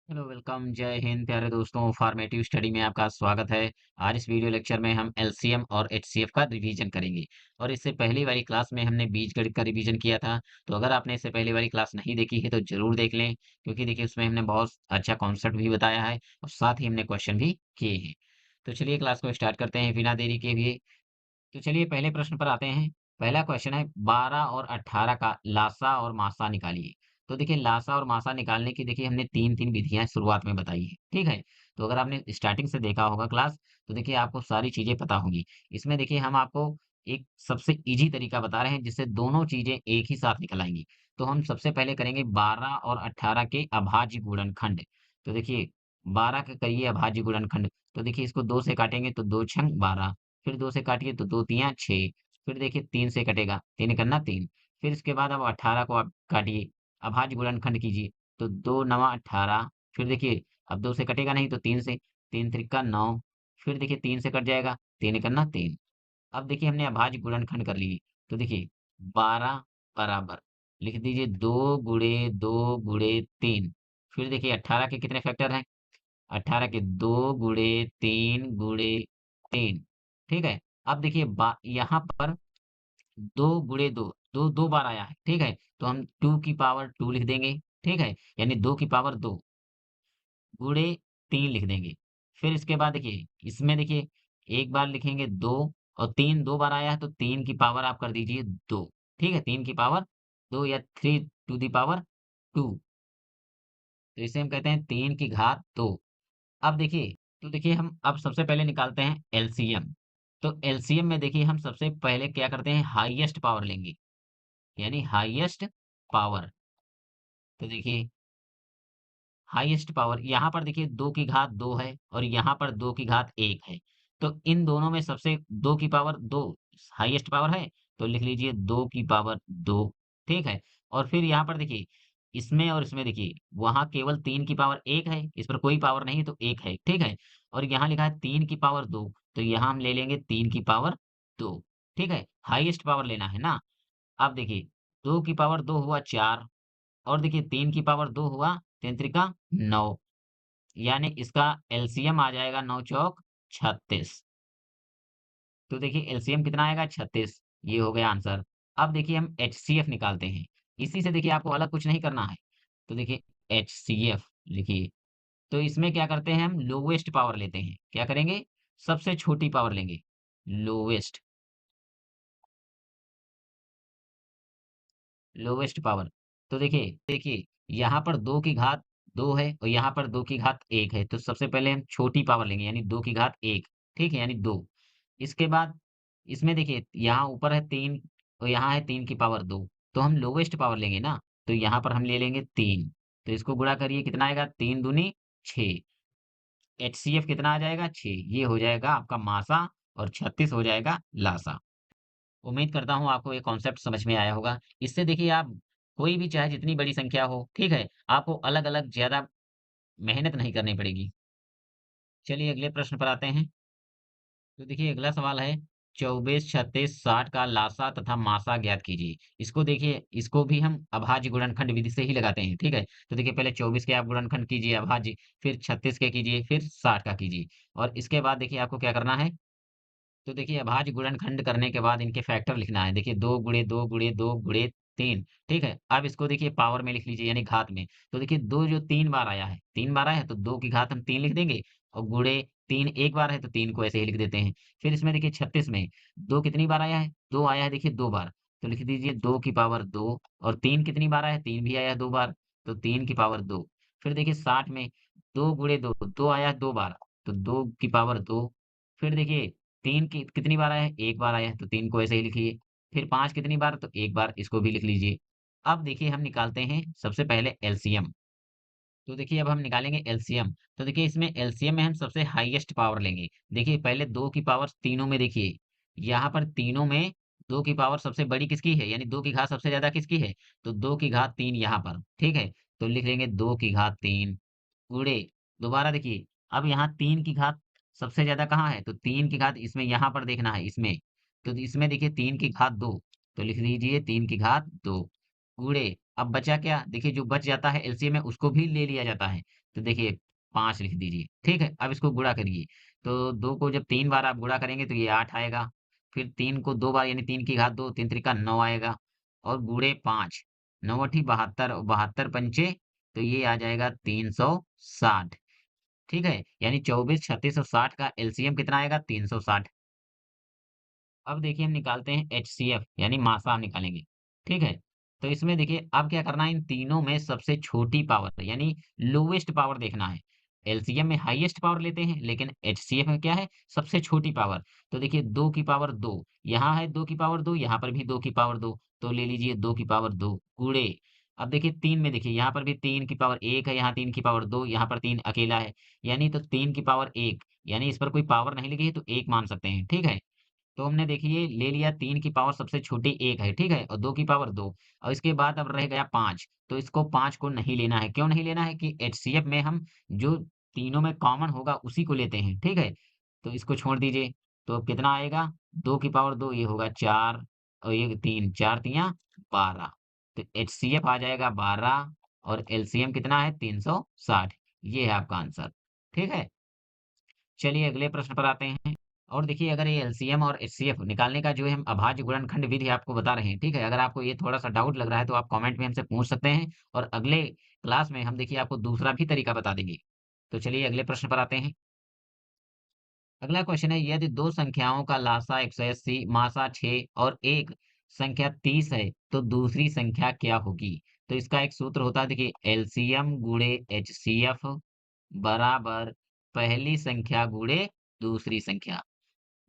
Hello welcome जय हिंद प्यारे दोस्तों फॉर्मेटिव स्टडी में आपका स्वागत है। आज इस वीडियो लेक्चर में हम एलसीएम और एचसीएफ का रिवीजन करेंगे। और इससे पहली वाली क्लास में हमने बीजगणित का रिवीजन किया था। तो अगर आपने इससे पहली वाली क्लास नहीं देखी है तो जरूर देख लें, क्योंकि देखिए उसमें हमने बहुत अच्छा कॉन्सेप्ट भी बताया है और साथ ही हमने क्वेश्चन भी किए हैं। तो चलिए क्लास को स्टार्ट करते हैं बिना देरी के भी। तो चलिए पहले प्रश्न पर आते हैं। पहला क्वेश्चन है 12 और 18 का लासा और मासा निकालिए। तो देखिए लासा और मासा निकालने की देखिए हमने तीन तीन विधियां शुरुआत में बताई है, ठीक है। तो अगर आपने स्टार्टिंग से देखा होगा क्लास, तो देखिए आपको सारी चीजें पता होंगी। इसमें देखिए हम आपको एक सबसे इजी तरीका बता रहे हैं जिससे दोनों चीजें एक ही साथ निकल आएंगी। तो हम सबसे पहले करेंगे 12 और 18 के अभाज्य गुणनखंड। तो देखिए 12 के करिए अभाज्य गुणनखंड। तो देखिए इसको दो से काटेंगे तो दो छंग 12, फिर 2 से काटिए तो 2 तियाँ 6, फिर देखिए 3 से कटेगा, 3 करना 3, फिर इसके बाद अब 18 को आप काटिए, अभाज्य गुणनखंड कीजिए, तो 2 नवा 18, फिर देखिए अब 2 से कटेगा नहीं तो 3 से, 3 त्रिका 9, फिर देखिए 3 से कट जाएगा, 3 करना 3। अब देखिए हमने अभाज्य गुणनखंड कर लिए, तो देखिए 12 बराबर लिख दीजिए 2 गुणे 2 गुणे 3, फिर देखिए 18 के कितने फैक्टर हैं? 18 के 2 गुणे 3 गुणे 3, ठीक है। अब देखिए यहाँ पर 2 गुणे 2, 2 दो बार आया है, ठीक है। तो हम 2 की पावर 2 लिख देंगे, ठीक है। यानी 2 की पावर 2 गुणे 3 लिख देंगे। फिर इसके बाद देखिए इसमें देखिए एक बार लिखेंगे 2, और 3 दो बार आया है तो 3 की पावर आप कर दीजिए 2, ठीक है। 3 की पावर 2 या 3 टू दी पावर 2, तो इसे हम कहते हैं 3 की घात 2। अब देखिए, तो देखिए हम अब सबसे पहले निकालते हैं एलसीएम। तो एलसीएम में देखिए हम सबसे पहले क्या करते हैं, हाईएस्ट पावर लेंगे, यानी हाईएस्ट पावर। तो देखिए हाईएस्ट पावर यहाँ पर देखिए 2 की घात 2 है और यहाँ पर 2 की घात 1 है। तो इन दोनों में सबसे 2 की पावर 2 हाईएस्ट पावर है, तो लिख लीजिए 2 की पावर 2, ठीक है। और फिर यहाँ पर देखिए इसमें और इसमें देखिए वहाँ केवल 3 की पावर 1 है, इस पर कोई पावर नहीं तो 1 है, ठीक है। और यहाँ लिखा है 3 की पावर 2, तो यहाँ हम ले लेंगे 3 की पावर 2, ठीक है। हाईएस्ट पावर लेना है ना। अब देखिए 2 की पावर 2 हुआ 4, और देखिए 3 की पावर 2 हुआ 3 त्रिका 9, यानी इसका एलसीएम आ जाएगा 9 चौक 36। तो देखिए एलसीएम कितना आएगा 36, ये हो गया आंसर। अब देखिए हम एचसीएफ निकालते हैं। इसी से देखिए आपको अलग कुछ नहीं करना है। तो देखिए एचसीएफ लिखिए। तो इसमें क्या करते हैं, हम लोवेस्ट पावर लेते हैं। क्या करेंगे? सबसे छोटी पावर लेंगे, लोवेस्ट, लोवेस्ट पावर। तो देखिए देखिए यहाँ पर 2 की घात 2 है और यहाँ पर 2 की घात 1 है, तो सबसे पहले हम छोटी पावर लेंगे यानी 2 की घात 1, ठीक है, यानी 2। इसके बाद इसमें देखिए यहाँ ऊपर है 3 और यहाँ है 3 की पावर 2, तो हम लोवेस्ट पावर लेंगे ना, तो यहाँ पर हम ले लेंगे 3। तो इसको गुणा करिए, कितना आएगा? 3 दूनी 6। एचसीएफ कितना आ जाएगा? 6। ये हो जाएगा आपका मासा और 36 हो जाएगा लासा। उम्मीद करता हूँ आपको ये कॉन्सेप्ट समझ में आया होगा। इससे देखिए आप कोई भी चाहे जितनी बड़ी संख्या हो, ठीक है? आपको अलग-अलग ज़्यादा मेहनत नहीं करनी पड़ेगी। चलिए अगले प्रश्न पर आते हैं। तो देखिए अगला सवाल है 24, 36, 60 का लासा तथा मासा ज्ञात कीजिए। इसको देखिए इसको भी हम अभाज्य गुणनखंड विधि से ही लगाते हैं, ठीक है? तो देखिए पहले 24 के आप गुणनखंड कीजिए अभाज्य, फिर 36 के कीजिए, फिर 60 का कीजिए। और इसके बाद देखिए आपको क्या करना है, तो देखिए अभाज्य गुणनखंड करने के बाद इनके फैक्टर लिखना है। देखिए 2 गुणे 2 गुणे 2 गुणे 3, ठीक है। अब इसको देखिए पावर में लिख लीजिए यानी घात में। तो देखिए 2 जो 3 बार आया है, 3 बार आया है तो 2 की घात हम 3 लिख देंगे, और गुणे 3 एक बार है तो 3 को ऐसे ही लिख देते हैं। फिर इसमें देखिए 36 में 2 कितनी बार आया है? 2 आया है देखिए 2 बार। तो लिख दीजिए 2 की पावर 2, और 3 कितनी बार आया है? 3 भी आया है 2 बार, तो 3 की पावर 2। फिर देखिए 60 में 2 गुणे 2, 2 आया है 2 बार, तो 2 की पावर 2। फिर देखिए 3 की कितनी बार आया है? 1 बार आया है, तो 3 को ऐसे ही लिखिए। फिर 5 कितनी बार? तो 1 बार, इसको भी लिख लीजिए। अब देखिए हम निकालते हैं सबसे पहले एलसीएम। तो देखिए अब हम निकालेंगे एलसीएम। तो देखिए इसमें एलसीएम में हम सबसे हाईएस्ट पावर लेंगे। देखिए पहले 2 की पावर तीनों में देखिए, यहाँ पर तीनों में 2 की पावर सबसे बड़ी किसकी है? यानी 2 की घात सबसे ज़्यादा किसकी है? तो 2 की घात 3 यहाँ पर, ठीक है? तो लिख लेंगे 2 की घात 3 गुणे, दोबारा देखिए, अब यहाँ 3 की घात सबसे ज़्यादा कहाँ है? तो 3 की घात इसमें यहाँ पर देखना है इसमें। तो इसमें देखिए 3 की घात 2, तो लिख लीजिए 3 की घात 2 गुणे, अब बचा क्या? देखिए जो बच जाता है एलसीएम में उसको भी ले लिया जाता है। तो देखिए 5 लिख दीजिए, ठीक है? अब इसको गुणा करिए। तो 2 को जब 3 बार आप गुणा करेंगे तो ये 8 आएगा। फिर 3 को 2 बार यानी 3 की घात 2, 3 त्रिका 9 आएगा और गुणे 5, 9 अठी 72 और 72 पंचे तो ये आ जाएगा 360, ठीक है? यानी 24, 36 और 60 का एलसीएम कितना आएगा? 360। अब देखिए हम निकालते हैं एचसीएफ यानी मासा हम निकालेंगे, ठीक है? तो इसमें देखिए अब क्या करना है इन तीनों में सबसे छोटी पावर यानी लोवेस्ट पावर देखना है। एलसीएम में हाईएस्ट पावर लेते हैं लेकिन एचसीएफ में क्या है सबसे छोटी पावर। तो देखिए 2 की पावर 2 यहाँ है 2 की पावर 2 यहाँ पर भी 2 की पावर 2 तो ले लीजिए 2 की पावर 2 गुणे। अब देखिए 3 में देखिए यहाँ पर भी 3 की पावर 1 है यहाँ 3 की पावर 2 यहाँ पर 3 अकेला है यानी तो 3 की पावर 1 यानी इस पर कोई पावर नहीं लिखी है तो 1 मान सकते हैं, ठीक है? तो हमने देखिए ले लिया 3 की पावर सबसे छोटी 1 है, ठीक है? और 2 की पावर 2 और इसके बाद अब रह गया 5, तो इसको 5 को नहीं लेना है। क्यों नहीं लेना है कि एचसीएफ में हम जो तीनों में कॉमन होगा उसी को लेते हैं, ठीक है? तो इसको छोड़ दीजिए, तो अब कितना आएगा? 2 की पावर 2 ये होगा 4 और ये 3, 4 तियाँ 12 तो एचसीएफ आ जाएगा 12 और एलसीएम कितना है 360 ये है आपका आंसर, ठीक है? चलिए अगले प्रश्न पर आते हैं। और देखिए अगर ये एलसीएम और एचसीएफ निकालने का जो है हम अभाज्य गुणनखंड विधि आपको बता रहे हैं, ठीक है? अगर आपको ये थोड़ा-सा डाउट लग रहा है तो आप कमेंट में हमसे पूछ सकते हैं और अगले क्लास में हम देखिए आपको दूसरा भी तरीका बता देंगे। तो चलिए अगले प्रश्न पर आते हैं। अगला क्वेश्चन है यदि 2 संख्याओं का लासा 180, मासा 6 और एक संख्या 30 है, तो दूसरी संख्या क्या होगी? तो इसका एक सूत्र होता है देखिए एलसीएम गुणे एचसीएफ बराबर पहली संख्या गुणे दूसरी संख्या।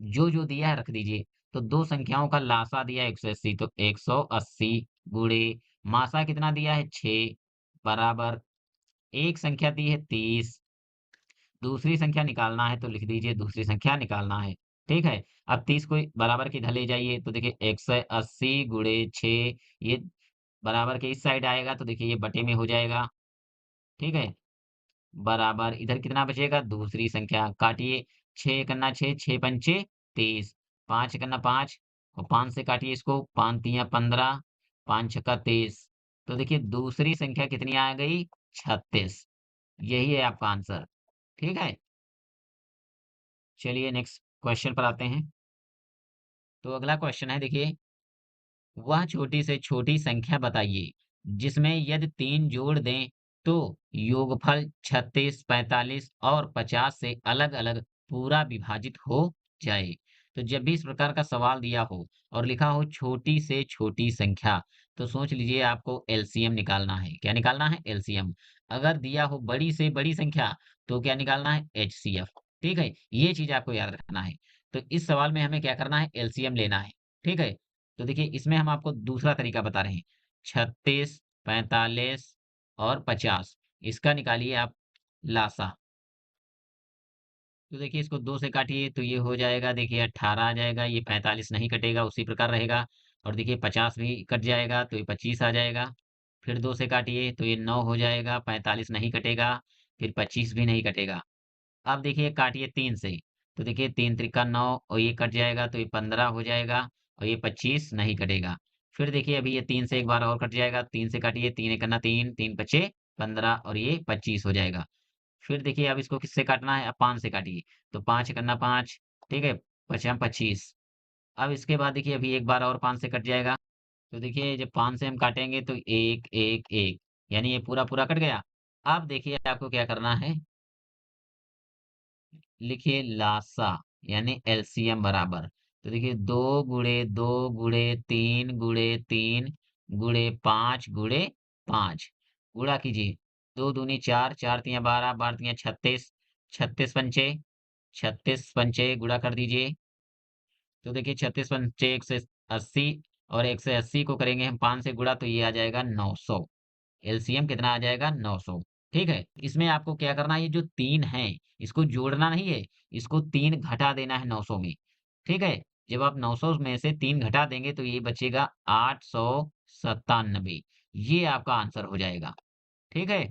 जो दिया है रख दीजिए। तो 2 संख्याओं का लासा दिया है 180 तो 180 गुणे मासा कितना दिया है 6 बराबर एक संख्या दी है 30 दूसरी संख्या निकालना है तो लिख दीजिए दूसरी संख्या निकालना है। ठीक है? अब 30 को बराबर के इधर ले जाइए तो देखिए 180 गुणे 6 ये बराबर के इस साइड आएगा तो देखिए ये बटे में हो जाएगा। ठीक है? बराबर इधर कितना बचेगा दूसरी संख्या काटिए 6 एकन्ना 6 6 पंचे 30 5 एकन्ना 5 और 5 से काटिए इसको 5 तियां 15 5 छक्का 30 तो देखिए दूसरी संख्या कितनी आ गई 36 यही है आपका आंसर ठीक है चलिए नेक्स्ट क्वेश्चन पर आते हैं तो अगला क्वेश्चन है देखिए वह छोटी से छोटी संख्या बताइए जिसमें यदि 3 जोड़ दें तो योगफल 36, 45 और 50 से अलग-अलग पूरा विभाजित हो जाए। तो जब भी इस प्रकार का सवाल दिया हो और लिखा हो छोटी से छोटी संख्या तो सोच लीजिए आपको एलसीएम निकालना है। क्या निकालना है? एलसीएम। अगर दिया हो बड़ी से बड़ी संख्या तो क्या निकालना है? एचसीएफ। ठीक है? ये चीज़ आपको याद रखना है। तो इस सवाल में हमें क्या करना है? एलसीएम लेना है। ठीक है? तो देखिए इसमें हम आपको दूसरा तरीका बता रहे हैं 36 45 और 50 इसका निकालिए आप लासा तो देखिए इसको 2 से काटिए तो ये हो जाएगा देखिए 18 आ जाएगा ये 45 नहीं कटेगा उसी प्रकार रहेगा और देखिए 50 भी कट जाएगा तो ये 25 आ जाएगा फिर 2 से काटिए तो ये 9 हो जाएगा 45 नहीं कटेगा फिर 25 भी नहीं कटेगा अब देखिए काटिए 3 से, तो देखिए 3 त्रिका 9 और ये कट जाएगा तो ये 15 हो जाएगा और ये 25 नहीं कटेगा। फिर देखिए अभी ये 3 से एक बार और कट जाएगा, 3 से काटिए 3 एकन्ना 3, 3 पचे 15 और ये 25 हो जाएगा। फिर देखिए अब इसको किससे काटना है? अब 5 से काटिए, तो 5 एकन्ना 5 ठीक है? पचम 25 अब इसके बाद देखिए अभी एक बार और 5 से कट जाएगा, तो देखिए जब 5 से हम काटेंगे तो 1, 1, 1 यानी ये पूरा-पूरा कट गया। अब देखिए आपको क्या करना है लिखिए लासा यानी एलसीएम बराबर तो देखिए 2 गुणे 2 गुणे 3 गुणे 3 गुणे 5 गुणे 5 गुणा कीजिए 2 दूनी 4 4 तियां 12 12 तियां 36 36 पंचे गुणा कर दीजिए तो देखिए 36 पंचे 180 और 180 को करेंगे हम 5 से गुणा तो ये आ जाएगा 900 एलसीएम कितना आ जाएगा 900 ठीक है इसमें आपको क्या करना है ये जो 3 है इसको जोड़ना नहीं है इसको 3 घटा देना है 900 में ठीक है जब आप 900 में से 3 घटा देंगे तो ये बचेगा 897 ये आपका आंसर हो जाएगा ठीक है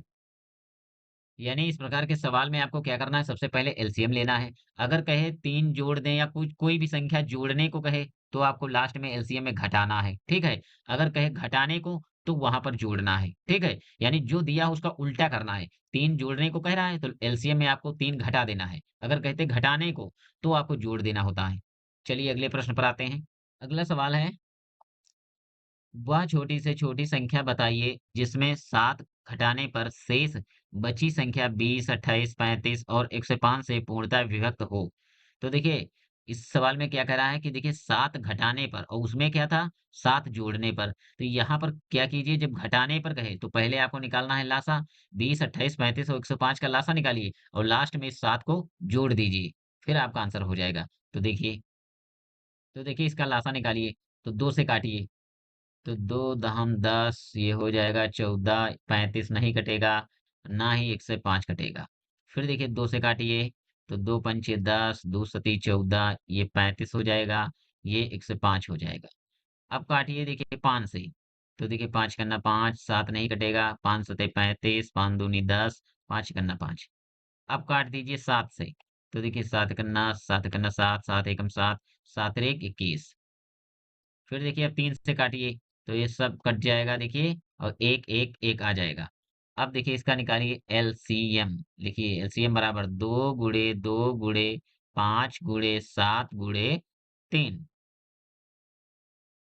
यानी इस प्रकार के सवाल में आपको क्या करना है सबसे पहले एलसीएम लेना है अगर कहे 3 जोड़ दें या कुछ कोई भी संख्या जोड़ने को कहे तो आपको लास्ट में एलसीएम में घटाना है ठीक है अगर कहे घटाने को तो वहां पर जोड़ना है, ठीक है? यानी जो दिया उसका उल्टा करना है। 3 जोड़ने को कह रहा है तो एलसीएम में आपको 3 घटा देना है। अगर कहते घटाने को तो आपको जोड़ देना होता है। चलिए अगले प्रश्न पर आते हैं। अगला सवाल है, वह छोटी से छोटी संख्या बताइए जिसमें 7 घटाने पर शेष बची संख्या 20, 28, 35 और 105 से पूर्णतः विभक्त हो। तो देखिए, इस सवाल में क्या कह रहा है कि देखिए 7 घटाने पर और उसमें क्या था 7 जोड़ने पर। तो यहाँ पर क्या कीजिए, जब घटाने पर कहे तो पहले आपको निकालना है लासा, 20, 28, 35 और 105 का लासा निकालिए और लास्ट में इस 7 को जोड़ दीजिए। फिर आपका आंसर हो जाएगा। तो देखिए इसका लासा निकालिए, तो 2 से काटिए। तो 2 दहम 10, ये हो जाएगा 14, 35 नहीं कटेगा, ना ही 1 से 5 कटेगा। फिर देखिए 2 से काटिए, तो 2 पंचे 10, 2 सती 14, ये 35 हो जाएगा, ये 1 से 5 हो जाएगा। अब काटिए देखिए 5 से, तो देखिए 5 कन्ना 5, 7 नहीं कटेगा, 5 सते 35, 5 दूनी 10, 5 कन्ना 5। अब काट दीजिए 7 से, तो देखिए 7 कन्ना 7, 7 एकम 7, 7 रेक 21। फिर देखिए अब 3 से काटिए, तो ये सब कट जाएगा देखिए और 1, 1, 1 आ जाएगा। अब देखिए इसका निकालिए एलसीएम। लिखिए एलसीएम बराबर 2 गुणे 2 गुणे 5 गुणे 7 गुणे 3।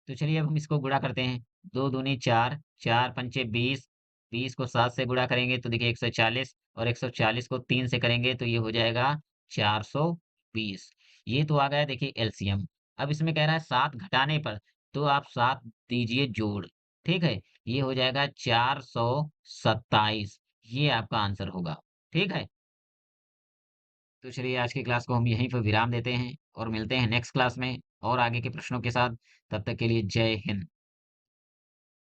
तो चलिए अब हम इसको गुणा करते हैं। 2 दूनी 4, 4 पंचे 20, 20 को 7 से गुणा करेंगे तो देखिए 140 और 140 को 3 से करेंगे तो ये हो जाएगा 420। ये तो आ गया देखिए एलसीएम। अब इसमें कह रहा है 7 घटाने पर, तो आप 7 दीजिए जोड़, ठीक है? ये हो जाएगा 427। ये आपका आंसर होगा, ठीक है? तो चलिए आज की क्लास को हम यहीं पर विराम देते हैं और मिलते हैं नेक्स्ट क्लास में और आगे के प्रश्नों के साथ। तब तक के लिए जय हिंद।